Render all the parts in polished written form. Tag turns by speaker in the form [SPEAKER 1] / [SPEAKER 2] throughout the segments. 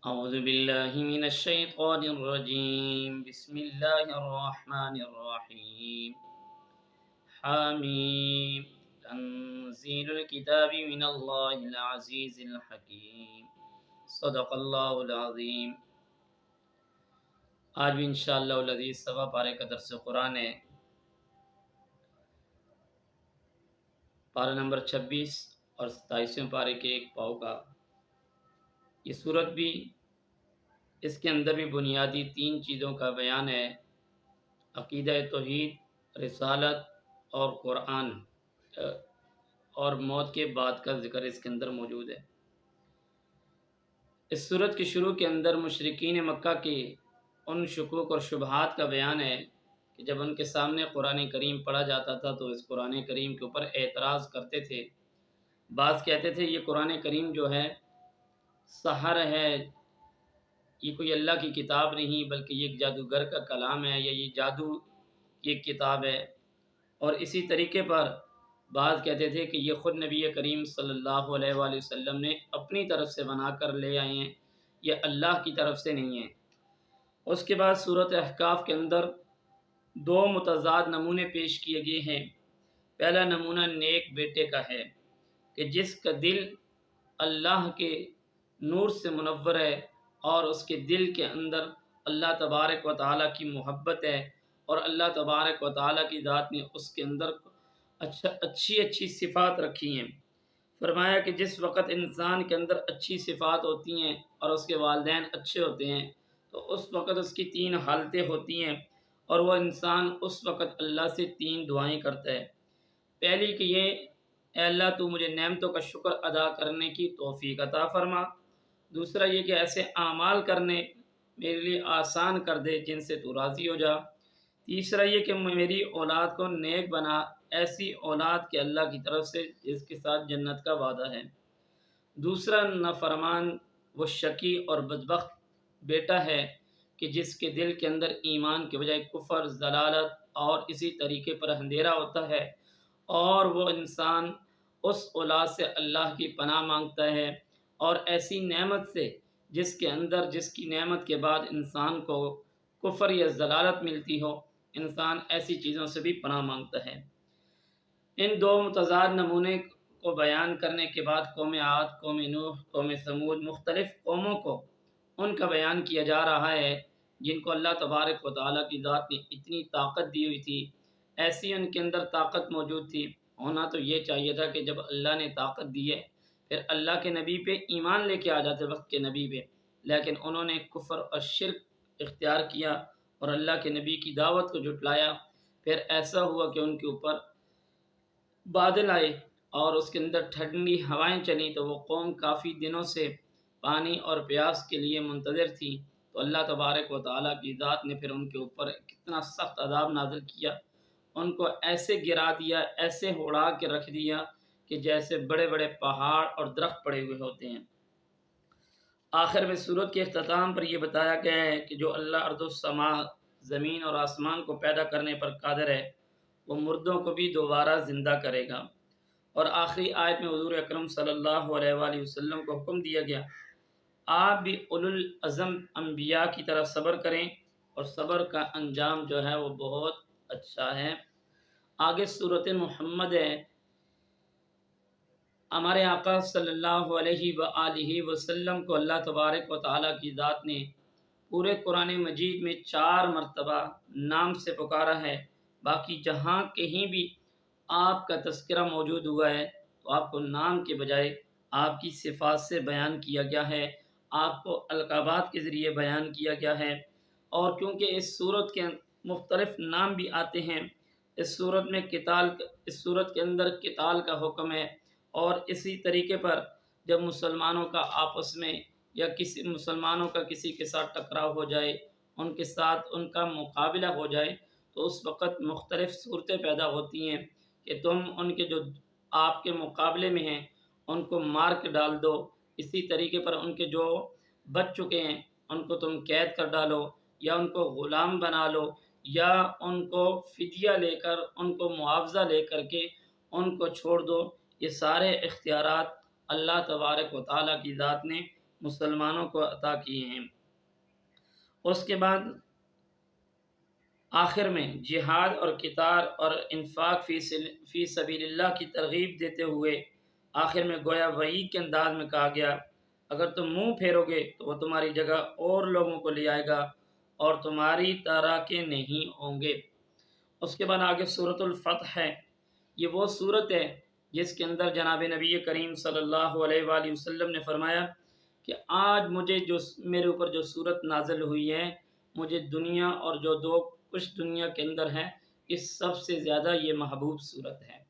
[SPEAKER 1] أعوذ بالله من الشيطان الرجيم بسم الله الرحمن الرحيم حاميم تنزيل الكتاب من الله العزيز الحكيم صدق اللہ العظیم۔ آج بھی انشاءاللہ العزیز سوا پارے کا درس قرآن ہے، پارہ نمبر 26 اور 27ویں پارے کے ایک پاؤ کا۔ یہ صورت بھی، اس کے اندر بھی بنیادی 3 چیزوں کا بیان ہے: عقیدہ توحید، رسالت اور قرآن، اور موت کے بعد کا ذکر اس کے اندر موجود ہے۔ اس صورت کی شروع کے اندر مشرکین مکہ کے ان شکوک اور شبہات کا بیان ہے کہ جب ان کے سامنے قرآن کریم پڑھا جاتا تھا تو اس قرآن کریم کے اوپر اعتراض کرتے تھے۔ بعض کہتے تھے یہ قرآن کریم جو ہے سحر ہے، یہ کوئی اللہ کی کتاب نہیں بلکہ یہ ایک جادوگر کا کلام ہے، یا یہ جادو کی ایک کتاب ہے۔ اور اسی طریقے پر بعض کہتے تھے کہ یہ خود نبی کریم صلی اللہ علیہ وآلہ وسلم نے اپنی طرف سے بنا کر لے آئے ہیں، یہ اللہ کی طرف سے نہیں ہے۔ اس کے بعد سورۃ احقاف کے اندر 2 متضاد نمونے پیش کیے گئے ہیں۔ پہلا نمونہ نیک بیٹے کا ہے کہ جس کا دل اللہ کے نور سے منور ہے اور اس کے دل کے اندر اللہ تبارک و تعالیٰ کی محبت ہے، اور اللہ تبارک و تعالیٰ کی ذات نے اس کے اندر اچھی صفات رکھی ہیں۔ فرمایا کہ جس وقت انسان کے اندر اچھی صفات ہوتی ہیں اور اس کے والدین اچھے ہوتے ہیں تو اس وقت اس کی 3 حالتیں ہوتی ہیں، اور وہ انسان اس وقت اللہ سے 3 دعائیں کرتا ہے۔ پہلی کہ یہ اے اللہ تو مجھے نعمتوں کا شکر ادا کرنے کی توفیق عطا فرما۔ دوسرا یہ کہ ایسے اعمال کرنے میرے لیے آسان کر دے جن سے تو راضی ہو جا۔ تیسرا یہ کہ میری اولاد کو نیک بنا، ایسی اولاد کہ اللہ کی طرف سے جس کے ساتھ جنت کا وعدہ ہے۔ دوسرا نافرمان وہ شقی اور بدبخت بیٹا ہے کہ جس کے دل کے اندر ایمان کے بجائے کفر، ضلالت اور اسی طریقے پر اندھیرا ہوتا ہے، اور وہ انسان اس اولاد سے اللہ کی پناہ مانگتا ہے، اور ایسی نعمت سے جس کی نعمت کے بعد انسان کو کفر یا ضلالت ملتی ہو، انسان ایسی چیزوں سے بھی پناہ مانگتا ہے۔ ان 2 متضاد نمونے کو بیان کرنے کے بعد قوم عاد، قوم نوح، قوم ثمود، مختلف قوموں کو ان کا بیان کیا جا رہا ہے جن کو اللہ تبارک و تعالیٰ کی ذات نے اتنی طاقت دی ہوئی تھی، ایسی ان کے اندر طاقت موجود تھی۔ ہونا تو یہ چاہیے تھا کہ جب اللہ نے طاقت دی ہے پھر اللہ کے نبی پہ ایمان لے کے آ جاتے وقت کے نبی پہ، لیکن انہوں نے کفر اور شرک اختیار کیا اور اللہ کے نبی کی دعوت کو جھٹلایا۔ پھر ایسا ہوا کہ ان کے اوپر بادل آئے اور اس کے اندر ٹھنڈی ہوائیں چلیں تو وہ قوم کافی دنوں سے پانی اور پیاس کے لیے منتظر تھی، تو اللہ تبارک و تعالیٰ کی ذات نے پھر ان کے اوپر کتنا سخت عذاب نازل کیا، ان کو ایسے گرا دیا، ایسے اڑا کے رکھ دیا کہ جیسے بڑے بڑے پہاڑ اور درخت پڑے ہوئے ہوتے ہیں۔ آخر میں سورت کے اختتام پر یہ بتایا گیا ہے کہ جو اللہ ارض السماء، زمین اور آسمان کو پیدا کرنے پر قادر ہے، وہ مردوں کو بھی دوبارہ زندہ کرے گا۔ اور آخری آیت میں حضور اکرم صلی اللہ علیہ وآلہ وسلم کو حکم دیا گیا آپ بھی اولو العزم انبیاء کی طرح صبر کریں، اور صبر کا انجام جو ہے وہ بہت اچھا ہے۔ آگے سورۃ محمد ہے۔ ہمارے آقا صلی اللہ علیہ وآلہ وسلم کو اللہ تبارک و تعالیٰ کی ذات نے پورے قرآن مجید میں 4 مرتبہ نام سے پکارا ہے۔ باقی جہاں کہیں بھی آپ کا تذکرہ موجود ہوا ہے تو آپ کو نام کے بجائے آپ کی صفات سے بیان کیا گیا ہے، آپ کو القابات کے ذریعے بیان کیا گیا ہے۔ اور کیونکہ اس صورت کے مختلف نام بھی آتے ہیں، اس صورت کے اندر قتال کا حکم ہے، اور اسی طریقے پر جب مسلمانوں کا آپس میں یا کسی مسلمانوں کا کسی کے ساتھ ٹکراؤ ہو جائے، ان کے ساتھ ان کا مقابلہ ہو جائے، تو اس وقت مختلف صورتیں پیدا ہوتی ہیں کہ تم ان کے جو آپ کے مقابلے میں ہیں ان کو مار کے ڈال دو، اسی طریقے پر ان کے جو بچ چکے ہیں ان کو تم قید کر ڈالو، یا ان کو غلام بنا لو، یا ان کو فدیہ لے کر، ان کو معاوضہ لے کر کے ان کو چھوڑ دو۔ یہ سارے اختیارات اللہ تبارک و تعالیٰ کی ذات نے مسلمانوں کو عطا کیے ہیں۔ اس کے بعد آخر میں جہاد اور قتال اور انفاق فی سبیل اللہ کی ترغیب دیتے ہوئے آخر میں گویا وعید کے انداز میں کہا گیا، اگر تم منہ پھیرو گے تو وہ تمہاری جگہ اور لوگوں کو لے آئے گا اور تمہاری طرح کے نہیں ہوں گے۔ اس کے بعد آگے سورۃ الفتح ہے۔ یہ وہ صورت ہے جس کے اندر جناب نبی کریم صلی اللہ علیہ وآلہ وسلم نے فرمایا کہ آج میرے اوپر جو صورت نازل ہوئی ہے، مجھے دنیا اور جو دو کچھ دنیا کے اندر ہے، اس سب سے زیادہ یہ محبوب صورت ہے۔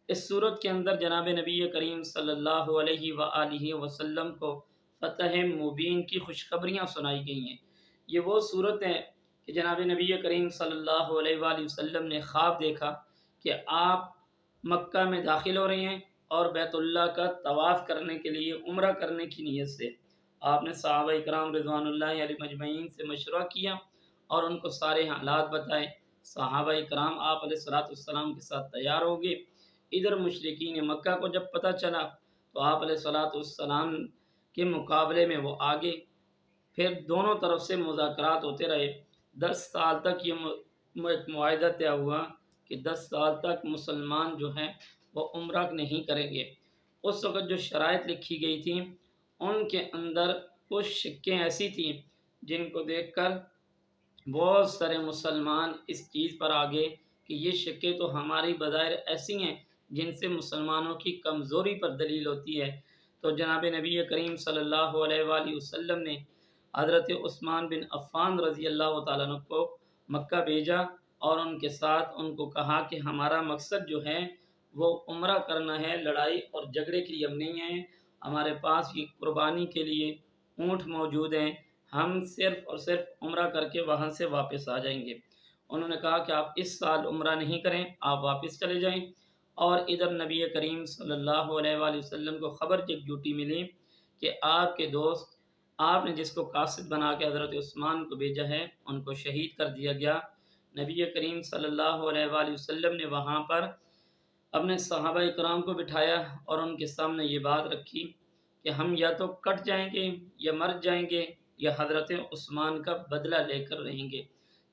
[SPEAKER 1] اس صورت کے اندر جناب نبی کریم صلی اللہ علیہ وآلہ وسلم کو فتح مبین کی خوشخبریاں سنائی گئی ہیں۔ یہ وہ صورت ہے کہ جناب نبی کریم صلی اللہ علیہ وآلہ وسلم نے خواب دیکھا کہ آپ مکہ میں داخل ہو رہے ہیں اور بیت اللہ کا طواف کرنے کے لیے عمرہ کرنے کی نیت سے آپ نے صحابہ اکرام رضوان اللہ علیہ مجمعین سے مشورہ کیا اور ان کو سارے حالات بتائے۔ صحابہ اکرام آپ علیہ الصلوۃ والسلام کے ساتھ تیار ہو گئے۔ ادھر مشرکین مکہ کو جب پتہ چلا تو آپ علیہ الصلوۃ والسلام کے مقابلے میں وہ آگے، پھر دونوں طرف سے مذاکرات ہوتے رہے۔ 10 سال تک یہ معاہدہ طے ہوا کہ 10 سال تک مسلمان جو ہیں وہ عمرہ نہیں کریں گے۔ اس وقت جو شرائط لکھی گئی تھیں ان کے اندر کچھ شکیں ایسی تھیں جن کو دیکھ کر بہت سارے مسلمان اس چیز پر آگے کہ یہ شکیں تو ہماری بظاہر ایسی ہیں جن سے مسلمانوں کی کمزوری پر دلیل ہوتی ہے۔ تو جناب نبی کریم صلی اللہ علیہ وآلہ وسلم نے حضرت عثمان بن عفان رضی اللہ تعالیٰ عنہ کو مکہ بھیجا اور ان کے ساتھ ان کو کہا کہ ہمارا مقصد جو ہے وہ عمرہ کرنا ہے، لڑائی اور جھگڑے کے لیے ہم نہیں ہیں، ہمارے پاس یہ قربانی کے لیے اونٹ موجود ہیں، ہم صرف اور صرف عمرہ کر کے وہاں سے واپس آ جائیں گے۔ انہوں نے کہا کہ آپ اس سال عمرہ نہیں کریں، آپ واپس چلے جائیں۔ اور ادھر نبی کریم صلی اللہ علیہ وآلہ وسلم کو خبر یکجہتی ملی کہ آپ کے دوست، آپ نے جس کو قاصد بنا کے حضرت عثمان کو بھیجا ہے ان کو شہید کر دیا گیا۔ نبی کریم صلی اللہ علیہ وآلہ وسلم نے وہاں پر اپنے صحابہ اکرام کو بٹھایا اور ان کے سامنے یہ بات رکھی کہ ہم یا تو کٹ جائیں گے یا مر جائیں گے یا حضرت عثمان کا بدلہ لے کر رہیں گے۔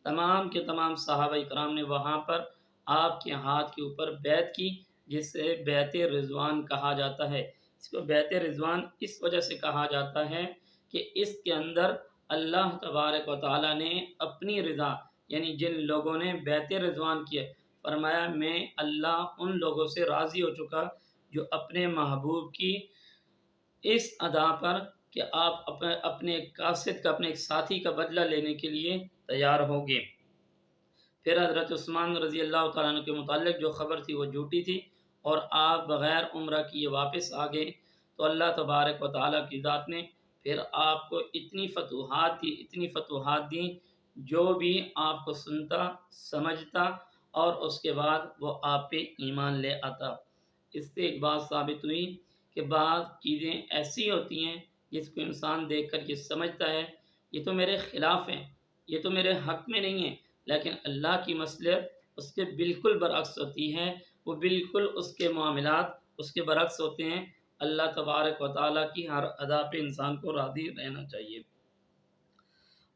[SPEAKER 1] تمام کے تمام صحابہ اکرام نے وہاں پر آپ کے ہاتھ کے اوپر بیعت کی، جسے بیعت رضوان کہا جاتا ہے۔ اس کو بیعت رضوان اس وجہ سے کہا جاتا ہے کہ اس کے اندر اللہ تبارک و تعالیٰ نے اپنی رضا، یعنی جن لوگوں نے بیعت رضوان کی، فرمایا میں اللہ ان لوگوں سے راضی ہو چکا جو اپنے محبوب کی اس ادا پر کہ آپ اپنے قاصد کا، اپنے ایک ساتھی کا بدلہ لینے کے لیے تیار ہو گئے۔ پھر حضرت عثمان رضی اللہ تعالیٰ عنہ کے متعلق جو خبر تھی وہ جھوٹی تھی اور آپ بغیر عمرہ کیے واپس آ گئے، تو اللہ تبارک و تعالیٰ کی ذات نے پھر آپ کو اتنی فتوحات دیں جو بھی آپ کو سنتا سمجھتا اور اس کے بعد وہ آپ پہ ایمان لے آتا۔ اس سے ایک بات ثابت ہوئی کہ بعض چیزیں ایسی ہوتی ہیں جس کو انسان دیکھ کر یہ سمجھتا ہے یہ تو میرے خلاف ہیں، یہ تو میرے حق میں نہیں ہیں، لیکن اللہ کی مصلحت اس کے بالکل برعکس ہوتی ہے، وہ بالکل اس کے معاملات اس کے برعکس ہوتے ہیں۔ اللہ تبارک و تعالیٰ کی ہر ادا پہ انسان کو راضی رہنا چاہیے۔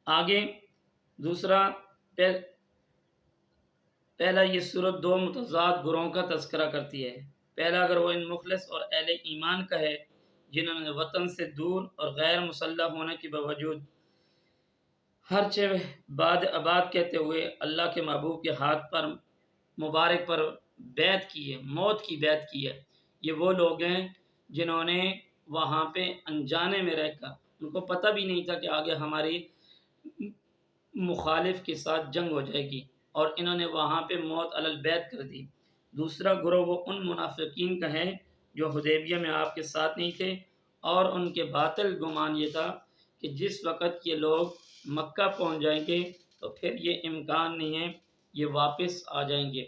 [SPEAKER 1] آگے دوسرا، پہلا یہ صورت دو متضاد گروہوں کا تذکرہ کرتی ہے۔ پہلا، اگر وہ ان مخلص اور اہل ایمان کا ہے جنہوں نے وطن سے دور اور غیر مسلح ہونے کے باوجود ہر چہ باد آباد کہتے ہوئے اللہ کے محبوب کے ہاتھ پر مبارک پر بیعت کی ہے، موت کی بیعت کی ہے۔ یہ وہ لوگ ہیں جنہوں نے وہاں پہ انجانے میں رہ کر، ان کو پتہ بھی نہیں تھا کہ آگے ہماری مخالف کے ساتھ جنگ ہو جائے گی، اور انہوں نے وہاں پہ موت علی البیت کر دی۔ دوسرا گروہ وہ ان منافقین کا ہے جو حدیبیہ میں آپ کے ساتھ نہیں تھے، اور ان کے باطل گمان یہ تھا کہ جس وقت یہ لوگ مکہ پہنچ جائیں گے تو پھر یہ امکان نہیں ہے یہ واپس آ جائیں گے۔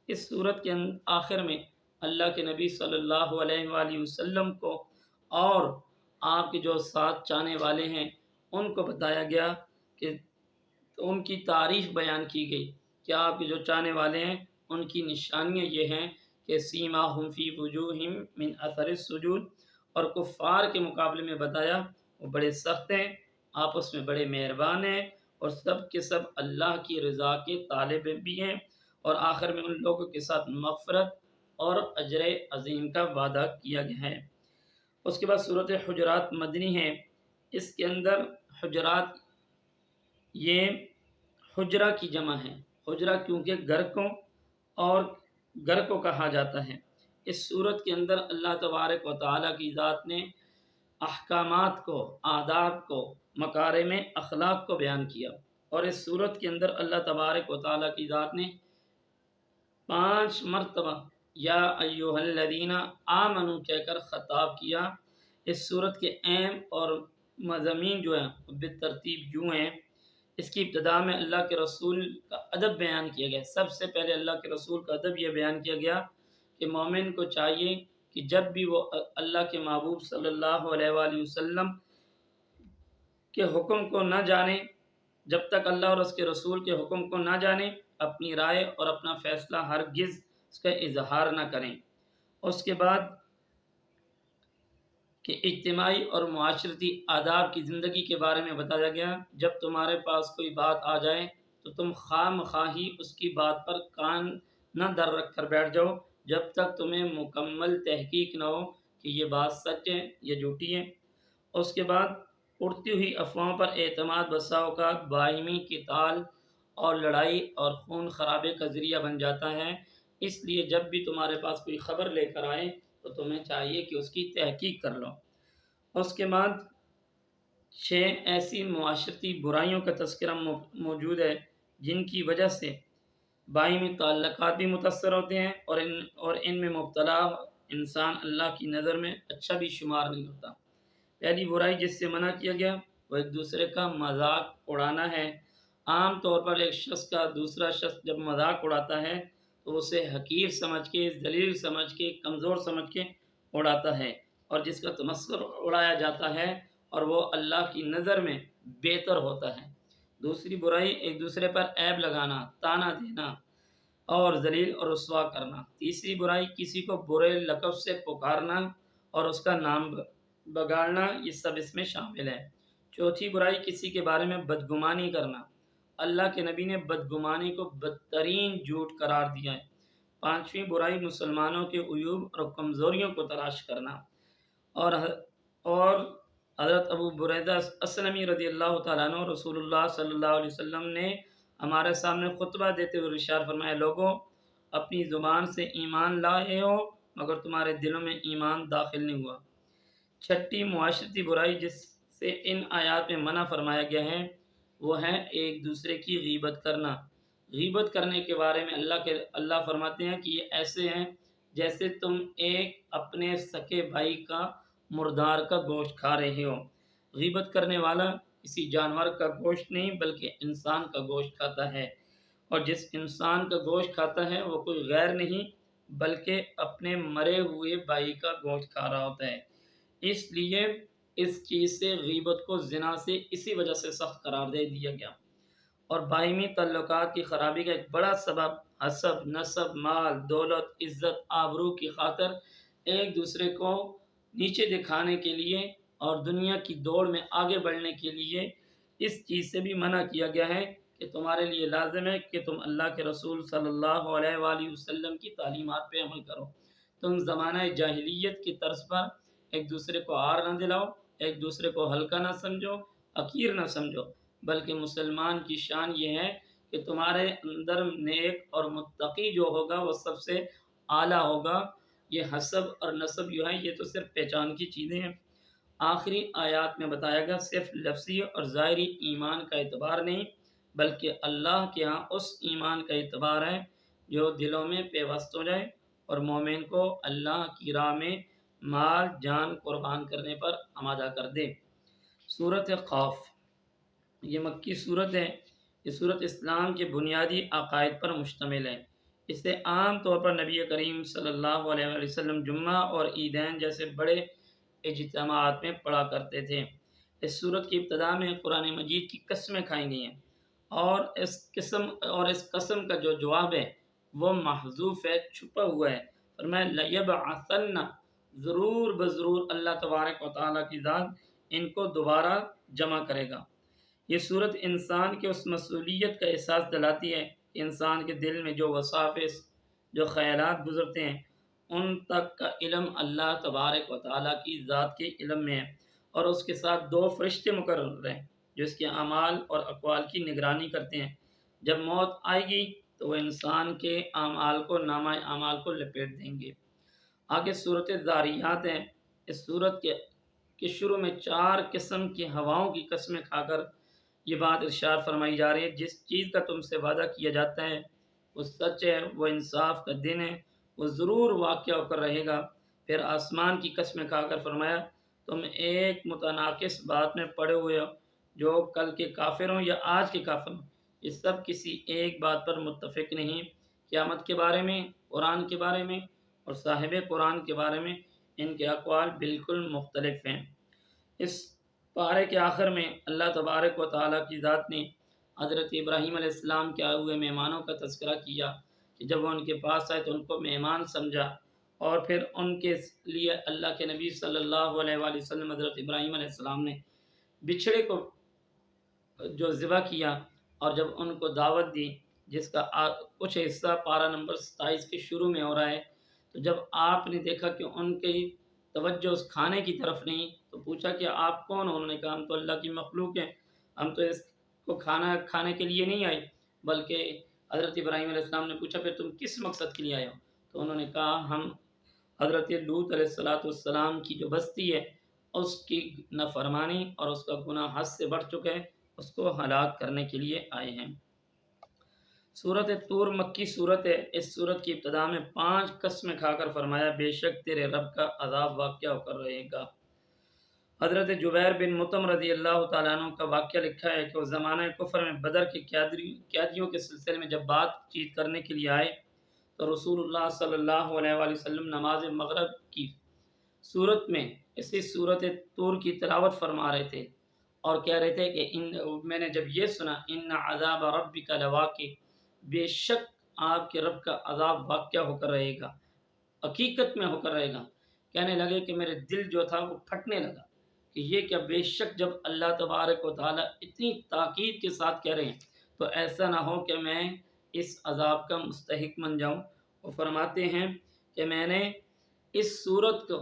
[SPEAKER 1] اس صورت کے آخر میں اللہ کے نبی صلی اللہ علیہ وآلہ وسلم کو اور آپ کے جو ساتھ چاہنے والے ہیں ان کو بتایا گیا کہ ان کی تعریف بیان کی گئی کہ آپ کے جو چاہنے والے ہیں ان کی نشانیاں یہ ہیں کہ سیماہم فی وجوہہم من اثر السجود، اور کفار کے مقابلے میں بتایا وہ بڑے سخت ہیں، آپس میں بڑے مہربان ہیں، اور سب کے سب اللہ کی رضا کے طالب بھی ہیں، اور آخر میں ان لوگوں کے ساتھ مغفرت اور اجر عظیم کا وعدہ کیا گیا ہے۔ اس کے بعد صورت حجرات مدنی ہے۔ اس کے اندر حجرات یہ حجرہ کی جمع ہے، حجرہ کیونکہ گھر کو کہا جاتا ہے۔ اس صورت کے اندر اللہ تبارک و تعالیٰ کی ذات نے احکامات کو، آداب کو، مکارم اخلاق کو بیان کیا، اور اس صورت کے اندر اللہ تبارک و تعالیٰ کی ذات نے 5 مرتبہ یا ایھا الذین آمنو کہہ کر خطاب کیا۔ اس صورت کے اہم اور مضامین جو ہیں بالترتیب یوں ہیں۔ اس کی ابتدا میں اللہ کے رسول کا ادب بیان کیا گیا۔ سب سے پہلے اللہ کے رسول کا ادب یہ بیان کیا گیا کہ مومن کو چاہیے کہ جب بھی وہ اللہ کے محبوب صلی اللہ علیہ وآلہ وسلم کے حکم کو نہ جانے، جب تک اللہ اور اس کے رسول کے حکم کو نہ جانے، اپنی رائے اور اپنا فیصلہ ہرگز اس کا اظہار نہ کریں۔ اس کے بعد کہ اجتماعی اور معاشرتی آداب کی زندگی کے بارے میں بتایا گیا۔ جب تمہارے پاس کوئی بات آ جائے تو تم خواہ مخواہی اس کی بات پر کان نہ در رکھ کر بیٹھ جاؤ جب تک تمہیں مکمل تحقیق نہ ہو کہ یہ بات سچ ہے یا جھوٹی ہے۔ اس کے بعد اڑتی ہوئی افواہوں پر اعتماد بسا اوقات باہمی قتال اور لڑائی اور خون خرابے کا ذریعہ بن جاتا ہے۔ اس لیے جب بھی تمہارے پاس کوئی خبر لے کر آئے تو تمہیں چاہیے کہ اس کی تحقیق کر لو۔ اس کے بعد 6 ایسی معاشرتی برائیوں کا تذکرہ موجود ہے جن کی وجہ سے باہمی تعلقات بھی متاثر ہوتے ہیں، اور ان میں مبتلا انسان اللہ کی نظر میں اچھا بھی شمار نہیں ہوتا۔ پہلی برائی جس سے منع کیا گیا وہ ایک دوسرے کا مذاق اڑانا ہے۔ عام طور پر ایک شخص کا دوسرا شخص جب مذاق اڑاتا ہے تو اسے حقیر سمجھ کے، ذلیل سمجھ کے، کمزور سمجھ کے اڑاتا ہے، اور جس کا تمسخر اڑایا جاتا ہے اور وہ اللہ کی نظر میں بہتر ہوتا ہے۔ دوسری برائی ایک دوسرے پر عیب لگانا، طعنہ دینا اور ذلیل اور رسوا کرنا۔ تیسری برائی کسی کو برے لقب سے پکارنا اور اس کا نام بگاڑنا، یہ سب اس میں شامل ہے۔ چوتھی برائی کسی کے بارے میں بدگمانی کرنا۔ اللہ کے نبی نے بدگمانی کو بدترین جھوٹ قرار دیا ہے۔ پانچویں برائی مسلمانوں کے عیوب اور کمزوریوں کو تلاش کرنا، اور حضرت ابو بریدہ اسلمی رضی اللہ تعالیٰ عنہ رسول اللہ صلی اللہ علیہ وسلم نے ہمارے سامنے خطبہ دیتے ہوئے ارشاد فرمایا، لوگوں اپنی زبان سے ایمان لائے ہو مگر تمہارے دلوں میں ایمان داخل نہیں ہوا۔ چھٹی معاشرتی برائی جس سے ان آیات میں منع فرمایا گیا ہے وہ ہے ایک دوسرے کی غیبت کرنا۔ غیبت کرنے کے بارے میں اللہ فرماتے ہیں کہ یہ ایسے ہیں جیسے تم ایک اپنے سکے بھائی کا مردار کا گوشت کھا رہے ہو۔ غیبت کرنے والا کسی جانور کا گوشت نہیں بلکہ انسان کا گوشت کھاتا ہے، اور جس انسان کا گوشت کھاتا ہے وہ کوئی غیر نہیں بلکہ اپنے مرے ہوئے بھائی کا گوشت کھا رہا ہوتا ہے۔ اس لیے اس چیز سے غیبت کو زنا سے اسی وجہ سے سخت قرار دے دیا گیا۔ اور باہمی تعلقات کی خرابی کا ایک بڑا سبب حسب، نسب، مال، دولت، عزت، آبرو کی خاطر ایک دوسرے کو نیچے دکھانے کے لیے اور دنیا کی دوڑ میں آگے بڑھنے کے لیے اس چیز سے بھی منع کیا گیا ہے کہ تمہارے لیے لازم ہے کہ تم اللہ کے رسول صلی اللہ علیہ وآلہ وسلم کی تعلیمات پہ عمل کرو۔ تم زمانہ جاہلیت کی طرز پر ایک دوسرے کو عار نہ دلاؤ، ایک دوسرے کو ہلکا نہ سمجھو، حقیر نہ سمجھو، بلکہ مسلمان کی شان یہ ہے کہ تمہارے اندر نیک اور متقی جو ہوگا وہ سب سے اعلیٰ ہوگا۔ یہ حسب اور نسب جو ہے یہ تو صرف پہچان کی چیزیں ہیں۔ آخری آیات میں بتایا گیا صرف لفظی اور ظاہری ایمان کا اعتبار نہیں بلکہ اللہ کے ہاں اس ایمان کا اعتبار ہے جو دلوں میں پیوست ہو جائے اور مومن کو اللہ کی راہ میں مال جان قربان کرنے پر آمادہ کر دے۔ سورۃ قاف یہ مکی صورت ہے۔ یہ صورت اسلام کے بنیادی عقائد پر مشتمل ہے۔ اسے عام طور پر نبی کریم صلی اللہ علیہ وسلم جمعہ اور عیدین جیسے بڑے اجتماعات میں پڑھا کرتے تھے۔ اس صورت کی ابتدا میں قرآن مجید کی قسمیں کھائی گئی ہیں، اور اس قسم کا جو جواب ہے وہ محذوف ہے، چھپا ہوا ہے۔ فرمایا لَيَبْعَثَنَّ، ضرور بضرور اللہ تبارک و تعالیٰ کی ذات ان کو دوبارہ جمع کرے گا۔ یہ صورت انسان کے اس مسئولیت کا احساس دلاتی ہے کہ انسان کے دل میں جو وساوس، جو خیالات گزرتے ہیں، ان تک کا علم اللہ تبارک و تعالیٰ کی ذات کے علم میں ہے، اور اس کے ساتھ 2 فرشتے مقرر ہیں جو اس کے اعمال اور اقوال کی نگرانی کرتے ہیں۔ جب موت آئے گی تو وہ انسان کے اعمال کو، نامہ اعمال کو لپیٹ دیں گے۔ آگے صورت ذاریات ہے۔ اس صورت کے شروع میں 4 قسم کی ہواؤں کی قسمیں کھا کر یہ بات ارشاد فرمائی جا رہی ہے، جس چیز کا تم سے وعدہ کیا جاتا ہے وہ سچ ہے، وہ انصاف کا دن ہے، وہ ضرور واقعہ ہو کر رہے گا۔ پھر آسمان کی قسمیں کھا کر فرمایا، تم ایک متناقض بات میں پڑے ہوئے ہو، جو کل کے کافر ہوں یا آج کے کافر ہوں، یہ سب کسی ایک بات پر متفق نہیں۔ قیامت کے بارے میں، قرآن کے بارے میں اور صاحب قرآن کے بارے میں ان کے اقوال بالکل مختلف ہیں۔ اس پارے کے آخر میں اللہ تبارک و تعالیٰ کی ذات نے حضرت ابراہیم علیہ السلام کے آئے ہوئے مہمانوں کا تذکرہ کیا کہ جب وہ ان کے پاس آئے تو ان کو مہمان سمجھا، اور پھر ان کے لیے اللہ کے نبی صلی اللہ علیہ وآلہ وسلم حضرت ابراہیم علیہ السلام نے بچھڑے کو جو ذبح کیا، اور جب ان کو دعوت دی، جس کا کچھ حصہ پارہ نمبر 27 کے شروع میں ہو رہا ہے، تو جب آپ نے دیکھا کہ ان کی توجہ اس کھانے کی طرف نہیں، تو پوچھا کہ آپ کون ہو؟ انہوں نے کہا ہم تو اللہ کی مخلوق ہیں، ہم تو اس کو کھانا کھانے کے لیے نہیں آئے۔ بلکہ حضرت ابراہیم علیہ السلام نے پوچھا پھر تم کس مقصد کے لیے آئے ہو؟ تو انہوں نے کہا ہم حضرت لوط علیہ السلام کی جو بستی ہے اس کی نافرمانی اور اس کا گناہ حد سے بڑھ چکا ہے، اس کو ہلاک کرنے کے لیے آئے ہیں۔ سورۃ طور مکی صورت ہے۔ اس صورت کی ابتدا میں 5 قسمیں کھا کر فرمایا، بے شک تیرے رب کا عذاب واقع ہو کر رہے گا۔ حضرت جبیر بن مطعم رضی اللہ تعالیٰ عنہ کا واقعہ لکھا ہے کہ وہ زمانہ کفر میں بدر کے قیادیوں کے سلسلے میں جب بات چیت کرنے کے لیے آئے تو رسول اللہ صلی اللہ علیہ وآلہ وسلم نماز مغرب کی صورت میں اسی صورت طور کی تلاوت فرما رہے تھے اور کہہ رہے تھے کہ میں نے جب یہ سنا ان عذاب ربک لواقع، بے شک آپ کے رب کا عذاب واقع ہو کر رہے گا، حقیقت میں ہو کر رہے گا، کہنے لگے کہ میرے دل جو تھا وہ پھٹنے لگا کہ یہ کیا، بے شک جب اللہ تبارک و تعالیٰ اتنی تاکید کے ساتھ کہہ رہے ہیں تو ایسا نہ ہو کہ میں اس عذاب کا مستحق بن جاؤں۔ وہ فرماتے ہیں کہ میں نے اس صورت کو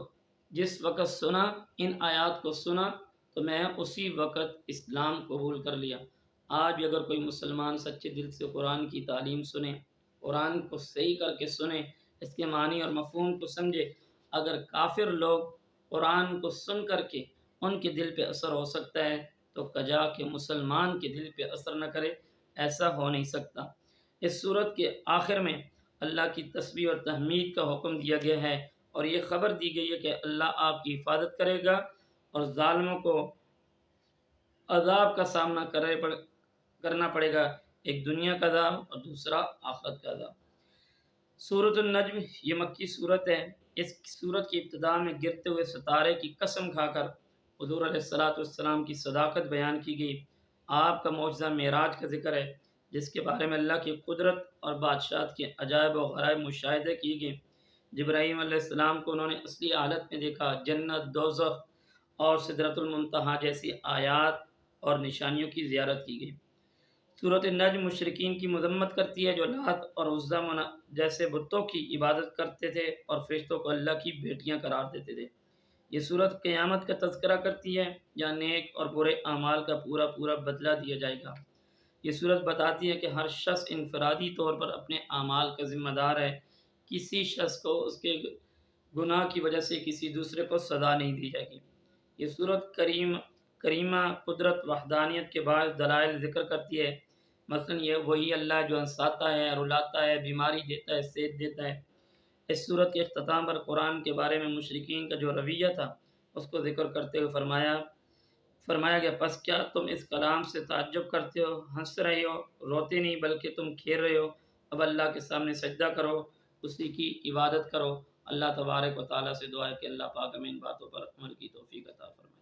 [SPEAKER 1] جس وقت سنا، ان آیات کو سنا، تو میں اسی وقت اسلام قبول کر لیا۔ آج بھی اگر کوئی مسلمان سچے دل سے قرآن کی تعلیم سنے، قرآن کو صحیح کر کے سنے، اس کے معنی اور مفہوم کو سمجھے، اگر کافر لوگ قرآن کو سن کر کے ان کے دل پہ اثر ہو سکتا ہے تو کجا کہ مسلمان کے دل پہ اثر نہ کرے، ایسا ہو نہیں سکتا۔ اس صورت کے آخر میں اللہ کی تسبیح اور تحمید کا حکم دیا گیا ہے، اور یہ خبر دی گئی ہے کہ اللہ آپ کی حفاظت کرے گا اور ظالموں کو عذاب کا سامنا کرنا پڑے گا، ایک دنیا کا عذاب اور دوسرا آخرت کا عذاب۔ سورۃ النجم یہ مکی صورت ہے۔ اس صورت کی ابتدا میں گرتے ہوئے ستارے کی قسم کھا کر حضور علیہ السلام کی صداقت بیان کی گئی۔ آپ کا معجزہ معراج کا ذکر ہے، جس کے بارے میں اللہ کی قدرت اور بادشاہت کے عجائب و غرائب مشاہدے کیے گئے۔ جبرائیل علیہ السلام کو انہوں نے اصلی حالت میں دیکھا، جنت، دوزخ اور سدرۃ المنتہا جیسی آیات اور نشانیوں کی زیارت کی گئی۔ سورۃ النجم مشرکین کی مذمت کرتی ہے جو لات اور عزیٰ جیسے بتوں کی عبادت کرتے تھے اور فرشتوں کو اللہ کی بیٹیاں قرار دیتے تھے۔ یہ سورت قیامت کا تذکرہ کرتی ہے جہاں نیک اور برے اعمال کا پورا پورا بدلہ دیا جائے گا۔ یہ سورت بتاتی ہے کہ ہر شخص انفرادی طور پر اپنے اعمال کا ذمہ دار ہے، کسی شخص کو اس کے گناہ کی وجہ سے کسی دوسرے کو سزا نہیں دی جائے گی۔ یہ سورت کریمہ قدرت وحدانیت کے بعض دلائل ذکر کرتی ہے، مثلا یہ وہی اللہ جو ہنساتا ہے، رلاتا ہے، بیماری دیتا ہے، صحت دیتا ہے۔ اس صورت کے اختتام پر قرآن کے بارے میں مشرکین کا جو رویہ تھا اس کو ذکر کرتے ہوئے فرمایا گیا، پس کیا تم اس کلام سے تعجب کرتے ہو، ہنس رہے ہو، روتے نہیں بلکہ تم کھیل رہے ہو؟ اب اللہ کے سامنے سجدہ کرو، اسی کی عبادت کرو۔ اللہ تبارک و تعالیٰ سے دعا ہے کہ اللہ پاک ہمیں ان باتوں پر عمل کی توفیق عطا فرمائے۔